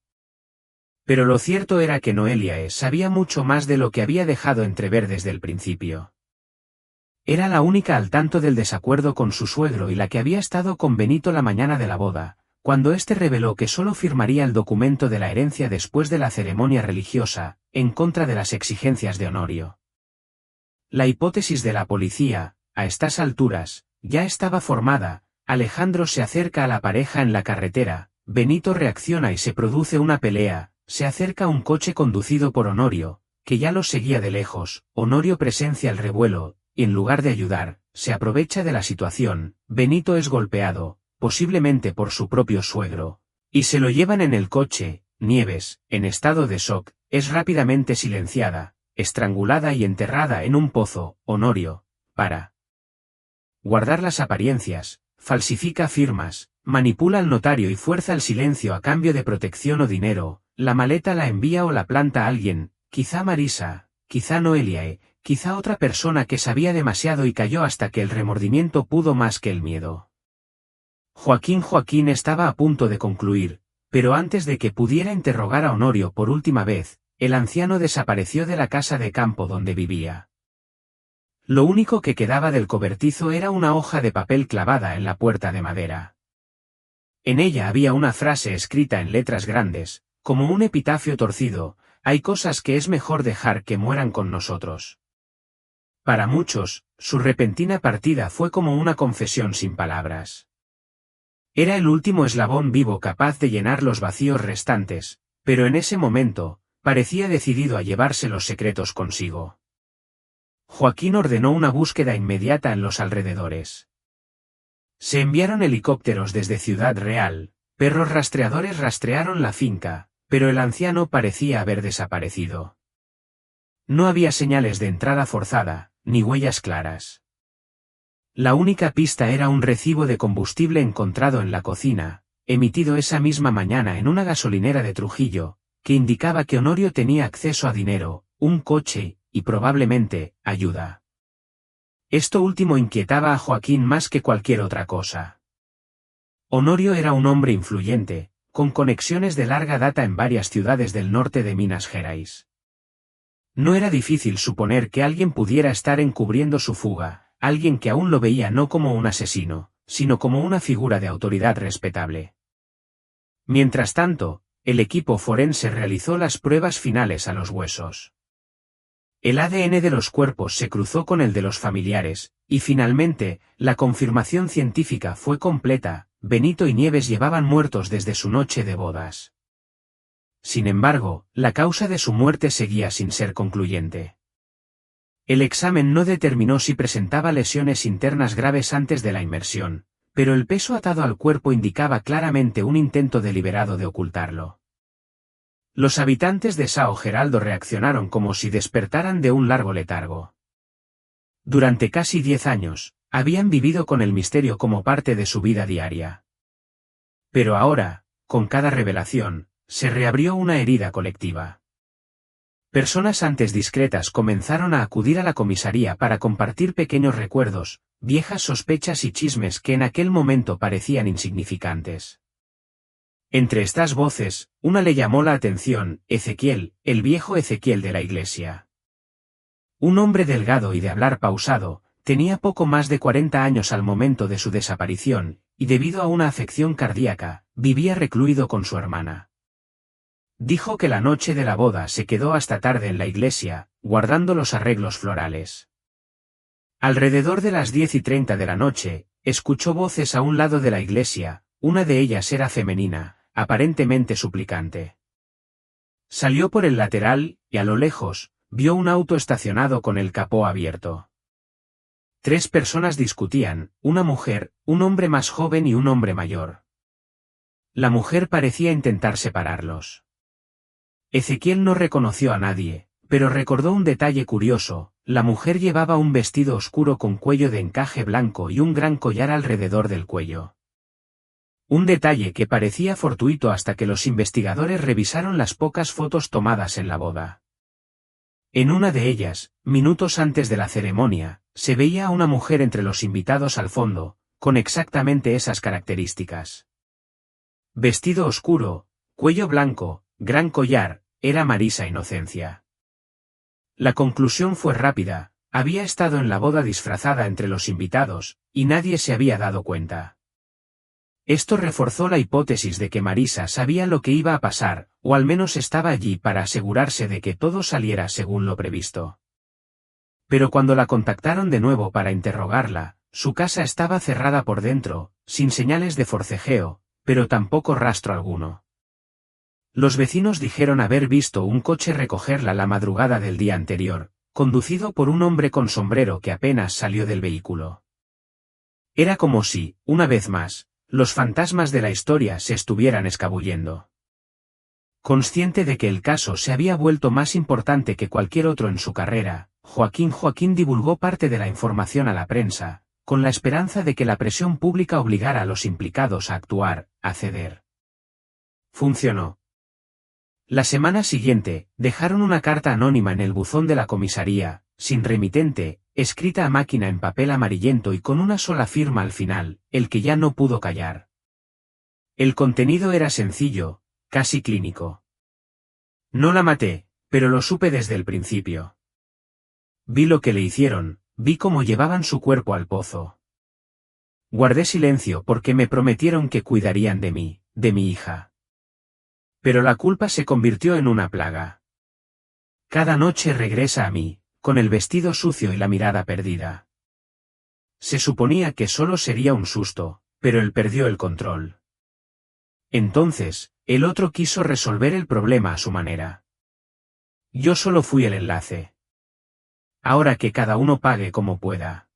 Pero lo cierto era que Noelia sabía mucho más de lo que había dejado entrever desde el principio. Era la única al tanto del desacuerdo con su suegro y la que había estado con Benito la mañana de la boda, cuando éste reveló que solo firmaría el documento de la herencia después de la ceremonia religiosa, en contra de las exigencias de Honorio. La hipótesis de la policía, a estas alturas, ya estaba formada. Alejandro se acerca a la pareja en la carretera, Benito reacciona y se produce una pelea, se acerca un coche conducido por Honorio, que ya los seguía de lejos, Honorio presencia el revuelo, y en lugar de ayudar, se aprovecha de la situación, Benito es golpeado, posiblemente por su propio suegro, y se lo llevan en el coche. Nieves, en estado de shock, es rápidamente silenciada, estrangulada y enterrada en un pozo. Honorio, para guardar las apariencias, falsifica firmas, manipula al notario y fuerza el silencio a cambio de protección o dinero. La maleta la envía o la planta alguien, quizá Marisa, quizá Noelia, quizá otra persona que sabía demasiado y cayó hasta que el remordimiento pudo más que el miedo. Joaquín estaba a punto de concluir, pero antes de que pudiera interrogar a Honorio por última vez, el anciano desapareció de la casa de campo donde vivía. Lo único que quedaba del cobertizo era una hoja de papel clavada en la puerta de madera. En ella había una frase escrita en letras grandes, como un epitafio torcido: hay cosas que es mejor dejar que mueran con nosotros. Para muchos, su repentina partida fue como una confesión sin palabras. Era el último eslabón vivo capaz de llenar los vacíos restantes, pero en ese momento, parecía decidido a llevarse los secretos consigo. Joaquín ordenó una búsqueda inmediata en los alrededores. Se enviaron helicópteros desde Ciudad Real, perros rastreadores rastrearon la finca, pero el anciano parecía haber desaparecido. No había señales de entrada forzada, ni huellas claras. La única pista era un recibo de combustible encontrado en la cocina, emitido esa misma mañana en una gasolinera de Trujillo, que indicaba que Honorio tenía acceso a dinero, un coche, y probablemente, ayuda. Esto último inquietaba a Joaquín más que cualquier otra cosa. Honorio era un hombre influyente, con conexiones de larga data en varias ciudades del norte de Minas Gerais. No era difícil suponer que alguien pudiera estar encubriendo su fuga, alguien que aún lo veía no como un asesino, sino como una figura de autoridad respetable. Mientras tanto, el equipo forense realizó las pruebas finales a los huesos. El ADN de los cuerpos se cruzó con el de los familiares, y finalmente, la confirmación científica fue completa: Benito y Nieves llevaban muertos desde su noche de bodas. Sin embargo, la causa de su muerte seguía sin ser concluyente. El examen no determinó si presentaba lesiones internas graves antes de la inmersión, pero el peso atado al cuerpo indicaba claramente un intento deliberado de ocultarlo. Los habitantes de São Geraldo reaccionaron como si despertaran de un largo letargo. Durante casi 10 años, habían vivido con el misterio como parte de su vida diaria. Pero ahora, con cada revelación, se reabrió una herida colectiva. Personas antes discretas comenzaron a acudir a la comisaría para compartir pequeños recuerdos, viejas sospechas y chismes que en aquel momento parecían insignificantes. Entre estas voces, una le llamó la atención: Ezequiel, el viejo Ezequiel de la iglesia. Un hombre delgado y de hablar pausado, tenía poco más de 40 años al momento de su desaparición, y debido a una afección cardíaca, vivía recluido con su hermana. Dijo que la noche de la boda se quedó hasta tarde en la iglesia, guardando los arreglos florales. Alrededor de las 10:30 de la noche, escuchó voces a un lado de la iglesia, una de ellas era femenina, aparentemente suplicante. Salió por el lateral, y a lo lejos, vio un auto estacionado con el capó abierto. 3 personas discutían, una mujer, un hombre más joven y un hombre mayor. La mujer parecía intentar separarlos. Ezequiel no reconoció a nadie, pero recordó un detalle curioso: la mujer llevaba un vestido oscuro con cuello de encaje blanco y un gran collar alrededor del cuello. Un detalle que parecía fortuito hasta que los investigadores revisaron las pocas fotos tomadas en la boda. En una de ellas, minutos antes de la ceremonia, se veía a una mujer entre los invitados al fondo, con exactamente esas características. Vestido oscuro, cuello blanco, gran collar, era Marisa Inocencia. La conclusión fue rápida: había estado en la boda disfrazada entre los invitados, y nadie se había dado cuenta. Esto reforzó la hipótesis de que Marisa sabía lo que iba a pasar, o al menos estaba allí para asegurarse de que todo saliera según lo previsto. Pero cuando la contactaron de nuevo para interrogarla, su casa estaba cerrada por dentro, sin señales de forcejeo, pero tampoco rastro alguno. Los vecinos dijeron haber visto un coche recogerla la madrugada del día anterior, conducido por un hombre con sombrero que apenas salió del vehículo. Era como si, una vez más, los fantasmas de la historia se estuvieran escabullendo. Consciente de que el caso se había vuelto más importante que cualquier otro en su carrera, Joaquín divulgó parte de la información a la prensa, con la esperanza de que la presión pública obligara a los implicados a actuar, a ceder. Funcionó. La semana siguiente, dejaron una carta anónima en el buzón de la comisaría, sin remitente, escrita a máquina en papel amarillento y con una sola firma al final: el que ya no pudo callar. El contenido era sencillo, casi clínico. No la maté, pero lo supe desde el principio. Vi lo que le hicieron, vi cómo llevaban su cuerpo al pozo. Guardé silencio porque me prometieron que cuidarían de mí, de mi hija. Pero la culpa se convirtió en una plaga. Cada noche regresa a mí, con el vestido sucio y la mirada perdida. Se suponía que solo sería un susto, pero él perdió el control. Entonces, el otro quiso resolver el problema a su manera. Yo solo fui el enlace. Ahora que cada uno pague como pueda.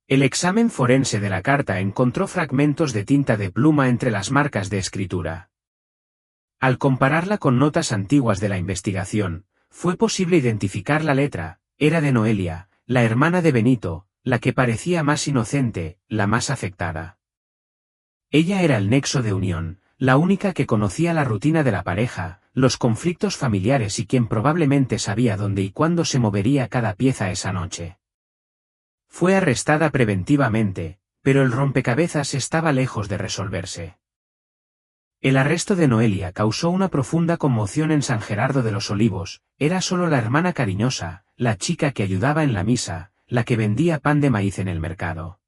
El examen forense de la carta encontró fragmentos de tinta de pluma entre las marcas de escritura. Al compararla con notas antiguas de la investigación, fue posible identificar la letra: era de Noelia, la hermana de Benito, la que parecía más inocente, la más afectada. Ella era el nexo de unión, la única que conocía la rutina de la pareja, los conflictos familiares y quien probablemente sabía dónde y cuándo se movería cada pieza esa noche. Fue arrestada preventivamente, pero el rompecabezas estaba lejos de resolverse. El arresto de Noelia causó una profunda conmoción en San Gerardo de los Olivos. Era solo la hermana cariñosa, la chica que ayudaba en la misa, la que vendía pan de maíz en el mercado.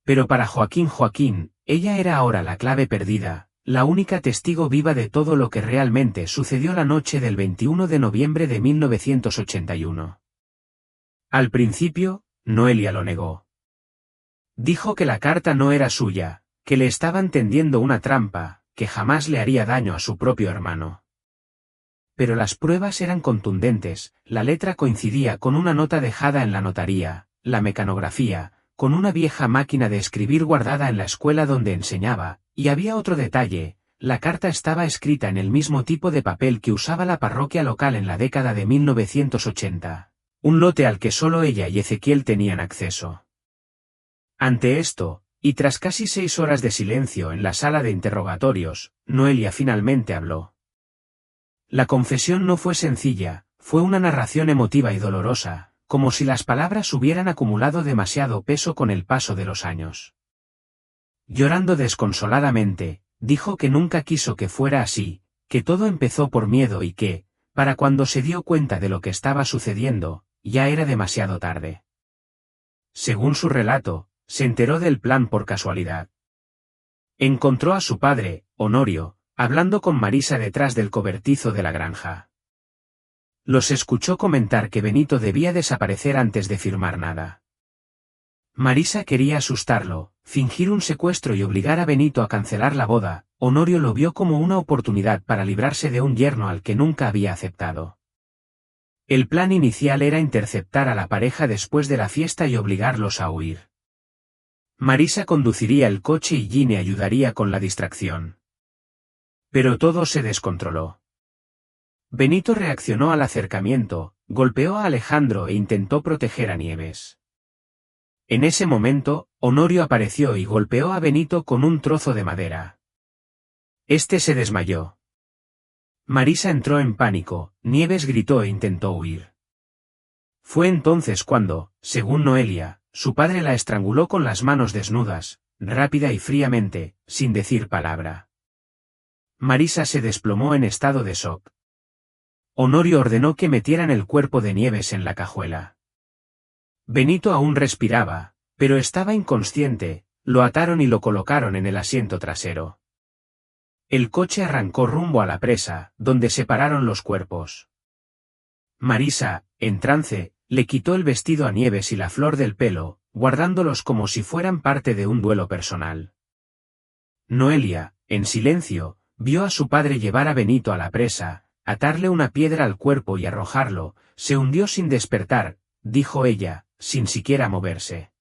Pero para Joaquín, ella era ahora la clave perdida, la única testigo viva de todo lo que realmente sucedió la noche del 21 de noviembre de 1981. Al principio, Noelia lo negó. Dijo que la carta no era suya, que le estaban tendiendo una trampa, que jamás le haría daño a su propio hermano. Pero las pruebas eran contundentes, la letra coincidía con una nota dejada en la notaría, la mecanografía, con una vieja máquina de escribir guardada en la escuela donde enseñaba, y había otro detalle, la carta estaba escrita en el mismo tipo de papel que usaba la parroquia local en la década de 1980, un lote al que solo ella y Ezequiel tenían acceso. Ante esto, y tras casi 6 horas de silencio en la sala de interrogatorios, Noelia finalmente habló. La confesión no fue sencilla, fue una narración emotiva y dolorosa, como si las palabras hubieran acumulado demasiado peso con el paso de los años. Llorando desconsoladamente, dijo que nunca quiso que fuera así, que todo empezó por miedo y que, para cuando se dio cuenta de lo que estaba sucediendo, ya era demasiado tarde. Según su relato, se enteró del plan por casualidad. Encontró a su padre, Honorio, hablando con Marisa detrás del cobertizo de la granja. Los escuchó comentar que Benito debía desaparecer antes de firmar nada. Marisa quería asustarlo, fingir un secuestro y obligar a Benito a cancelar la boda. Honorio lo vio como una oportunidad para librarse de un yerno al que nunca había aceptado. El plan inicial era interceptar a la pareja después de la fiesta y obligarlos a huir. Marisa conduciría el coche y Ginny ayudaría con la distracción. Pero todo se descontroló. Benito reaccionó al acercamiento, golpeó a Alejandro e intentó proteger a Nieves. En ese momento, Honorio apareció y golpeó a Benito con un trozo de madera. Este se desmayó. Marisa entró en pánico, Nieves gritó e intentó huir. Fue entonces cuando, según Noelia, su padre la estranguló con las manos desnudas, rápida y fríamente, sin decir palabra. Marisa se desplomó en estado de shock. Honorio ordenó que metieran el cuerpo de Nieves en la cajuela. Benito aún respiraba, pero estaba inconsciente, lo ataron y lo colocaron en el asiento trasero. El coche arrancó rumbo a la presa, donde separaron los cuerpos. Marisa, en trance, le quitó el vestido a Nieves y la flor del pelo, guardándolos como si fueran parte de un duelo personal. Noelia, en silencio, vio a su padre llevar a Benito a la presa, atarle una piedra al cuerpo y arrojarlo. Se hundió sin despertar, dijo ella, sin siquiera moverse.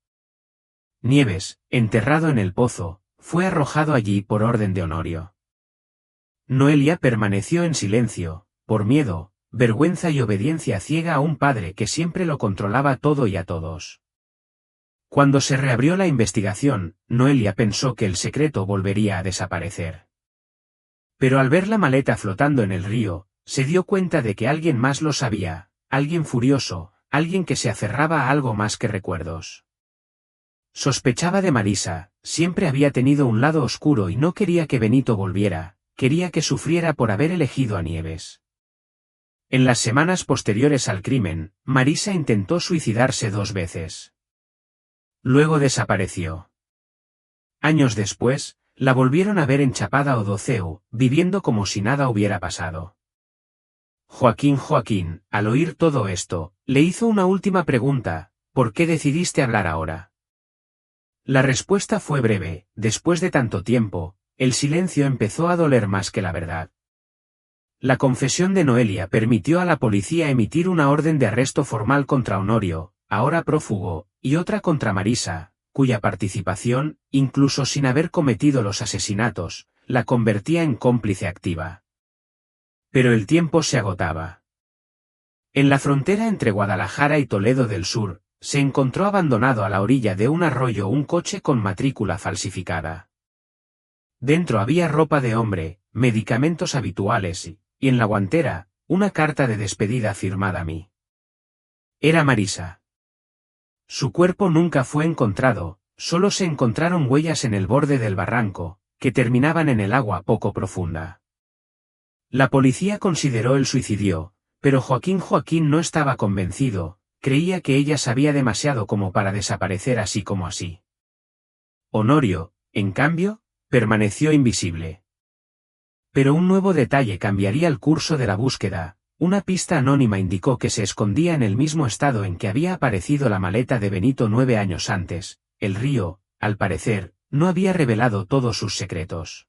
Nieves, enterrado en el pozo, fue arrojado allí por orden de Honorio. Noelia permaneció en silencio, por miedo, vergüenza y obediencia ciega a un padre que siempre lo controlaba todo y a todos. Cuando se reabrió la investigación, Noelia pensó que el secreto volvería a desaparecer. Pero al ver la maleta flotando en el río, se dio cuenta de que alguien más lo sabía, alguien furioso, alguien que se aferraba a algo más que recuerdos. Sospechaba de Marisa, siempre había tenido un lado oscuro y no quería que Benito volviera, quería que sufriera por haber elegido a Nieves. En las semanas posteriores al crimen, Marisa intentó suicidarse 2 veces. Luego desapareció. Años después, la volvieron a ver en Chapada o Doceu, viviendo como si nada hubiera pasado. Joaquín, al oír todo esto, le hizo una última pregunta: ¿por qué decidiste hablar ahora? La respuesta fue breve: después de tanto tiempo, el silencio empezó a doler más que la verdad. La confesión de Noelia permitió a la policía emitir una orden de arresto formal contra Honorio, ahora prófugo, y otra contra Marisa, cuya participación, incluso sin haber cometido los asesinatos, la convertía en cómplice activa. Pero el tiempo se agotaba. En la frontera entre Guadalajara y Toledo del Sur, se encontró abandonado a la orilla de un arroyo un coche con matrícula falsificada. Dentro había ropa de hombre, medicamentos habituales y en la guantera, una carta de despedida firmada a mí. Era Marisa. Su cuerpo nunca fue encontrado, solo se encontraron huellas en el borde del barranco, que terminaban en el agua poco profunda. La policía consideró el suicidio, pero Joaquín no estaba convencido, creía que ella sabía demasiado como para desaparecer así como así. Honorio, en cambio, permaneció invisible. Pero un nuevo detalle cambiaría el curso de la búsqueda. Una pista anónima indicó que se escondía en el mismo estado en que había aparecido la maleta de Benito 9 años antes. El río, al parecer, no había revelado todos sus secretos.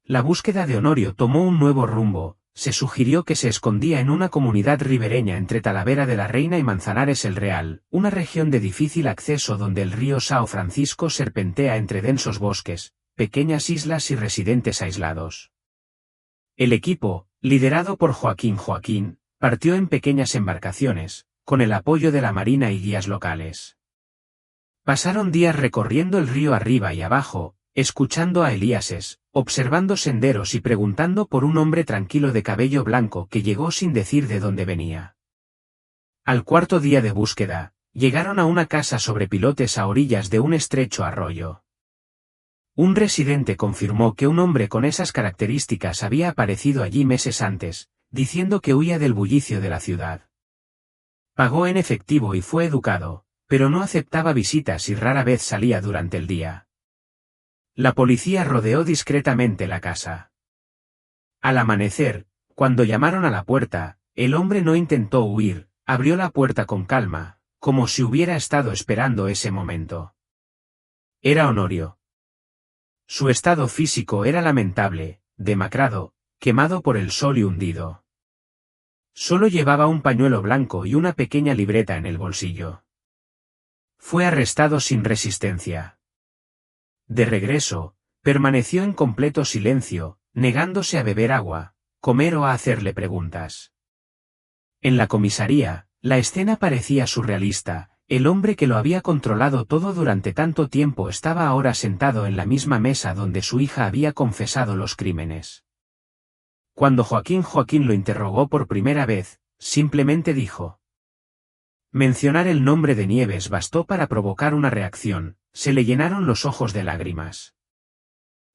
La búsqueda de Honorio tomó un nuevo rumbo. Se sugirió que se escondía en una comunidad ribereña entre Talavera de la Reina y Manzanares el Real, una región de difícil acceso donde el río São Francisco serpentea entre densos bosques, pequeñas islas y residentes aislados. El equipo, liderado por Joaquín, partió en pequeñas embarcaciones, con el apoyo de la marina y guías locales. Pasaron días recorriendo el río arriba y abajo, escuchando a Elíases, observando senderos y preguntando por un hombre tranquilo de cabello blanco que llegó sin decir de dónde venía. Al cuarto día de búsqueda, llegaron a una casa sobre pilotes a orillas de un estrecho arroyo. Un residente confirmó que un hombre con esas características había aparecido allí meses antes, diciendo que huía del bullicio de la ciudad. Pagó en efectivo y fue educado, pero no aceptaba visitas y rara vez salía durante el día. La policía rodeó discretamente la casa. Al amanecer, cuando llamaron a la puerta, el hombre no intentó huir, abrió la puerta con calma, como si hubiera estado esperando ese momento. Era Honorio. Su estado físico era lamentable, demacrado, quemado por el sol y hundido. Solo llevaba un pañuelo blanco y una pequeña libreta en el bolsillo. Fue arrestado sin resistencia. De regreso, permaneció en completo silencio, negándose a beber agua, comer o a hacerle preguntas. En la comisaría, la escena parecía surrealista. El hombre que lo había controlado todo durante tanto tiempo estaba ahora sentado en la misma mesa donde su hija había confesado los crímenes. Cuando Joaquín lo interrogó por primera vez, simplemente dijo. Mencionar el nombre de Nieves bastó para provocar una reacción, se le llenaron los ojos de lágrimas.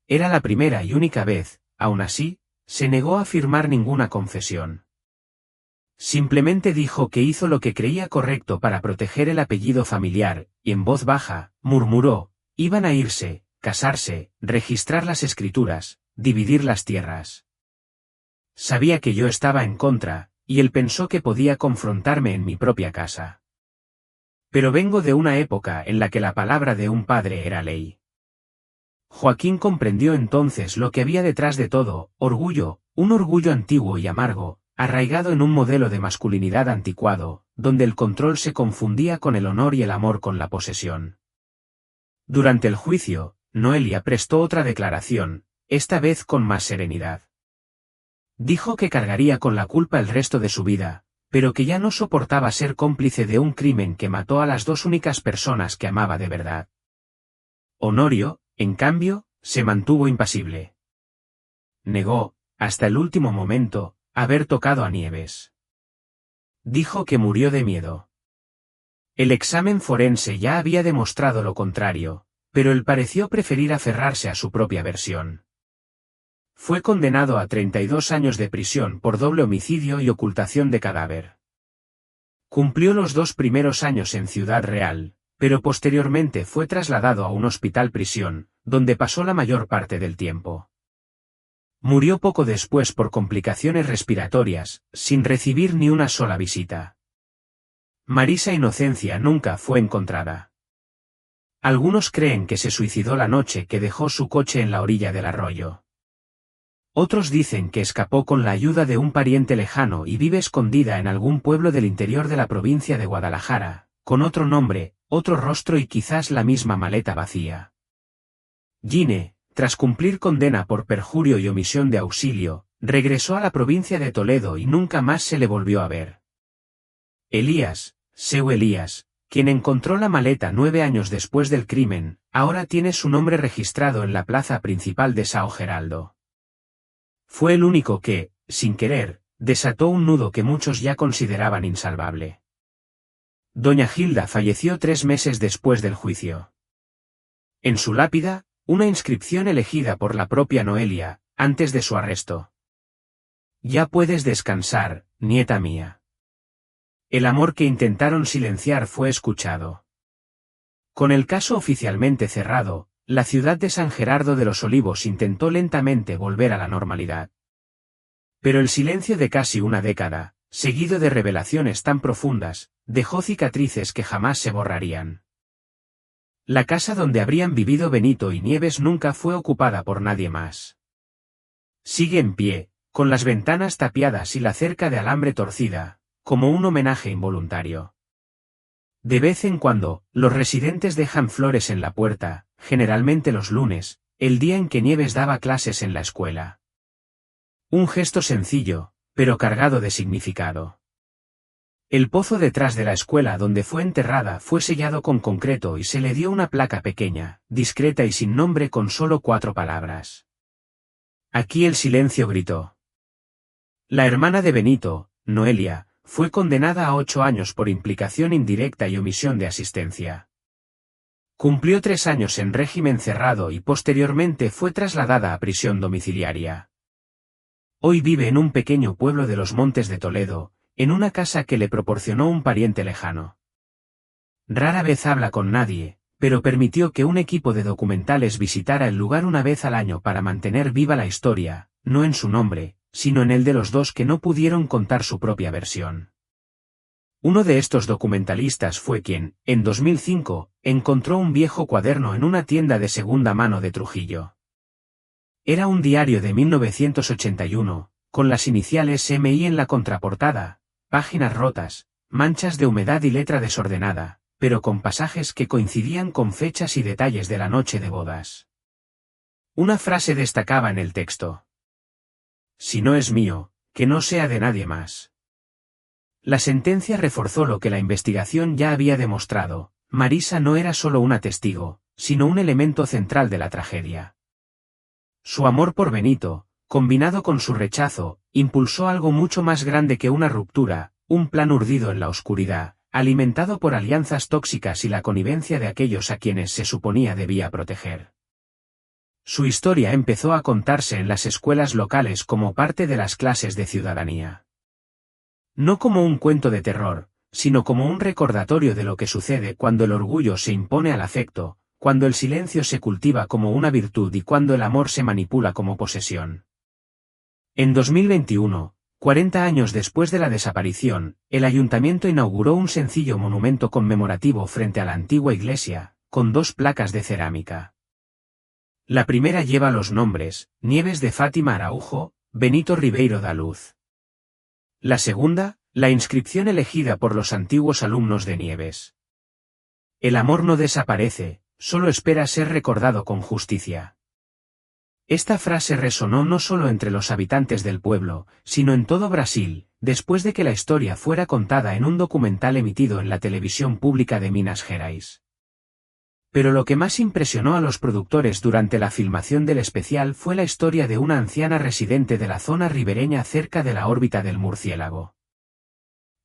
Era la primera y única vez, aún así, se negó a firmar ninguna confesión. Simplemente dijo que hizo lo que creía correcto para proteger el apellido familiar, y en voz baja, murmuró, iban a irse, casarse, registrar las escrituras, dividir las tierras. Sabía que yo estaba en contra, y él pensó que podía confrontarme en mi propia casa. Pero vengo de una época en la que la palabra de un padre era ley. Joaquín comprendió entonces lo que había detrás de todo, orgullo, un orgullo antiguo y amargo, arraigado en un modelo de masculinidad anticuado, donde el control se confundía con el honor y el amor con la posesión. Durante el juicio, Noelia prestó otra declaración, esta vez con más serenidad. Dijo que cargaría con la culpa el resto de su vida, pero que ya no soportaba ser cómplice de un crimen que mató a las dos únicas personas que amaba de verdad. Honorio, en cambio, se mantuvo impasible. Negó, hasta el último momento, haber tocado a Nieves. Dijo que murió de miedo. El examen forense ya había demostrado lo contrario, pero él pareció preferir aferrarse a su propia versión. Fue condenado a 32 años de prisión por doble homicidio y ocultación de cadáver. Cumplió los 2 primeros años en Ciudad Real, pero posteriormente fue trasladado a un hospital-prisión, donde pasó la mayor parte del tiempo. Murió poco después por complicaciones respiratorias, sin recibir ni una sola visita. Marisa Inocencia nunca fue encontrada. Algunos creen que se suicidó la noche que dejó su coche en la orilla del arroyo. Otros dicen que escapó con la ayuda de un pariente lejano y vive escondida en algún pueblo del interior de la provincia de Guadalajara, con otro nombre, otro rostro y quizás la misma maleta vacía. Gine, tras cumplir condena por perjurio y omisión de auxilio, regresó a la provincia de Toledo y nunca más se le volvió a ver. Elías, Seu Elías, quien encontró la maleta 9 años después del crimen, ahora tiene su nombre registrado en la plaza principal de São Geraldo. Fue el único que, sin querer, desató un nudo que muchos ya consideraban insalvable. Doña Gilda falleció 3 meses después del juicio. En su lápida, una inscripción elegida por la propia Noelia, antes de su arresto. Ya puedes descansar, nieta mía. El amor que intentaron silenciar fue escuchado. Con el caso oficialmente cerrado, la ciudad de San Gerardo de los Olivos intentó lentamente volver a la normalidad. Pero el silencio de casi una década, seguido de revelaciones tan profundas, dejó cicatrices que jamás se borrarían. La casa donde habrían vivido Benito y Nieves nunca fue ocupada por nadie más. Sigue en pie, con las ventanas tapiadas y la cerca de alambre torcida, como un homenaje involuntario. De vez en cuando, los residentes dejan flores en la puerta, generalmente los lunes, el día en que Nieves daba clases en la escuela. Un gesto sencillo, pero cargado de significado. El pozo detrás de la escuela donde fue enterrada fue sellado con concreto y se le dio una placa pequeña, discreta y sin nombre con solo 4 palabras. Aquí el silencio gritó. La hermana de Benito, Noelia, fue condenada a 8 años por implicación indirecta y omisión de asistencia. Cumplió 3 años en régimen cerrado y posteriormente fue trasladada a prisión domiciliaria. Hoy vive en un pequeño pueblo de los Montes de Toledo, en una casa que le proporcionó un pariente lejano. Rara vez habla con nadie, pero permitió que un equipo de documentales visitara el lugar una vez al año para mantener viva la historia, no en su nombre, sino en el de los dos que no pudieron contar su propia versión. Uno de estos documentalistas fue quien, en 2005, encontró un viejo cuaderno en una tienda de segunda mano de Trujillo. Era un diario de 1981, con las iniciales MI en la contraportada, páginas rotas, manchas de humedad y letra desordenada, pero con pasajes que coincidían con fechas y detalles de la noche de bodas. Una frase destacaba en el texto. Si no es mío, que no sea de nadie más. La sentencia reforzó lo que la investigación ya había demostrado: Marisa no era solo una testigo, sino un elemento central de la tragedia. Su amor por Benito, combinado con su rechazo, impulsó algo mucho más grande que una ruptura, un plan urdido en la oscuridad, alimentado por alianzas tóxicas y la connivencia de aquellos a quienes se suponía debía proteger. Su historia empezó a contarse en las escuelas locales como parte de las clases de ciudadanía. No como un cuento de terror, sino como un recordatorio de lo que sucede cuando el orgullo se impone al afecto, cuando el silencio se cultiva como una virtud y cuando el amor se manipula como posesión. En 2021, 40 años después de la desaparición, el ayuntamiento inauguró un sencillo monumento conmemorativo frente a la antigua iglesia, con 2 placas de cerámica. La primera lleva los nombres: Nieves de Fátima Araujo, Benito Ribeiro da Luz. La segunda, la inscripción elegida por los antiguos alumnos de Nieves. El amor no desaparece, solo espera ser recordado con justicia. Esta frase resonó no solo entre los habitantes del pueblo, sino en todo Brasil, después de que la historia fuera contada en un documental emitido en la televisión pública de Minas Gerais. Pero lo que más impresionó a los productores durante la filmación del especial fue la historia de una anciana residente de la zona ribereña cerca de la órbita del murciélago.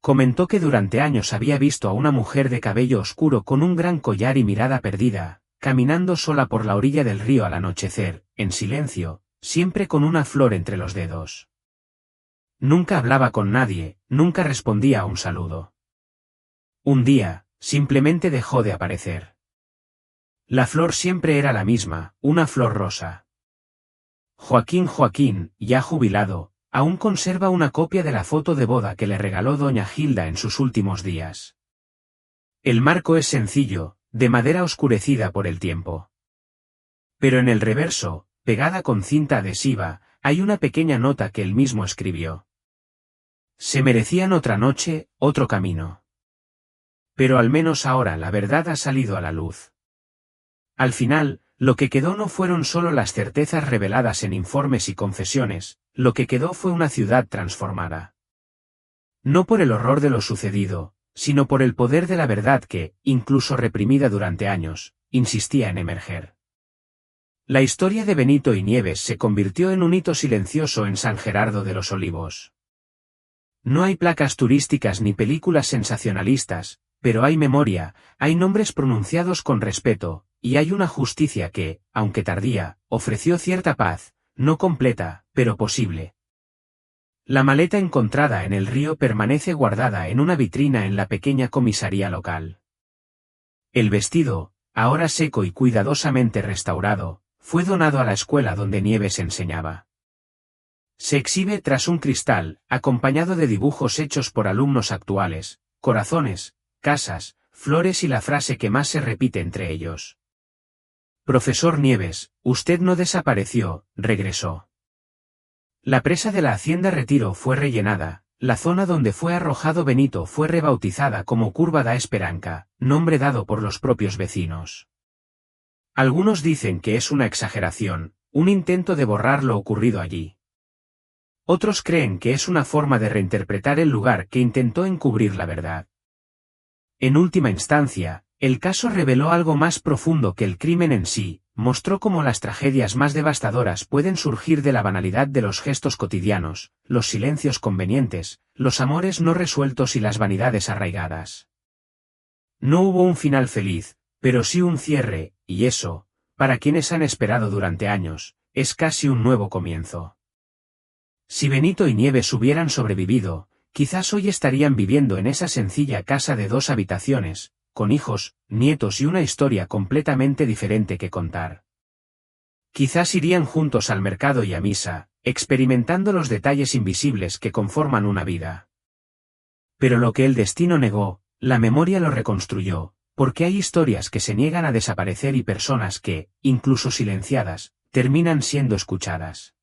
Comentó que durante años había visto a una mujer de cabello oscuro con un gran collar y mirada perdida, caminando sola por la orilla del río al anochecer, en silencio, siempre con una flor entre los dedos. Nunca hablaba con nadie, nunca respondía a un saludo. Un día, simplemente dejó de aparecer. La flor siempre era la misma, una flor rosa. Joaquín, ya jubilado, aún conserva una copia de la foto de boda que le regaló doña Gilda en sus últimos días. El marco es sencillo, de madera oscurecida por el tiempo. Pero en el reverso, pegada con cinta adhesiva, hay una pequeña nota que él mismo escribió. Se merecían otra noche, otro camino. Pero al menos ahora la verdad ha salido a la luz. Al final, lo que quedó no fueron solo las certezas reveladas en informes y confesiones, lo que quedó fue una ciudad transformada. No por el horror de lo sucedido, sino por el poder de la verdad que, incluso reprimida durante años, insistía en emerger. La historia de Benito y Nieves se convirtió en un hito silencioso en San Gerardo de los Olivos. No hay placas turísticas ni películas sensacionalistas, pero hay memoria, hay nombres pronunciados con respeto, y hay una justicia que, aunque tardía, ofreció cierta paz, no completa, pero posible. La maleta encontrada en el río permanece guardada en una vitrina en la pequeña comisaría local. El vestido, ahora seco y cuidadosamente restaurado, fue donado a la escuela donde Nieves enseñaba. Se exhibe tras un cristal, acompañado de dibujos hechos por alumnos actuales, corazones, casas, flores y la frase que más se repite entre ellos. Profesor Nieves, usted no desapareció, regresó. La presa de la Hacienda Retiro fue rellenada, la zona donde fue arrojado Benito fue rebautizada como Curva da Esperança, nombre dado por los propios vecinos. Algunos dicen que es una exageración, un intento de borrar lo ocurrido allí. Otros creen que es una forma de reinterpretar el lugar que intentó encubrir la verdad. En última instancia, el caso reveló algo más profundo que el crimen en sí, mostró cómo las tragedias más devastadoras pueden surgir de la banalidad de los gestos cotidianos, los silencios convenientes, los amores no resueltos y las vanidades arraigadas. No hubo un final feliz, pero sí un cierre, y eso, para quienes han esperado durante años, es casi un nuevo comienzo. Si Benito y Nieves hubieran sobrevivido, quizás hoy estarían viviendo en esa sencilla casa de 2 habitaciones, con hijos, nietos y una historia completamente diferente que contar. Quizás irían juntos al mercado y a misa, experimentando los detalles invisibles que conforman una vida. Pero lo que el destino negó, la memoria lo reconstruyó, porque hay historias que se niegan a desaparecer y personas que, incluso silenciadas, terminan siendo escuchadas.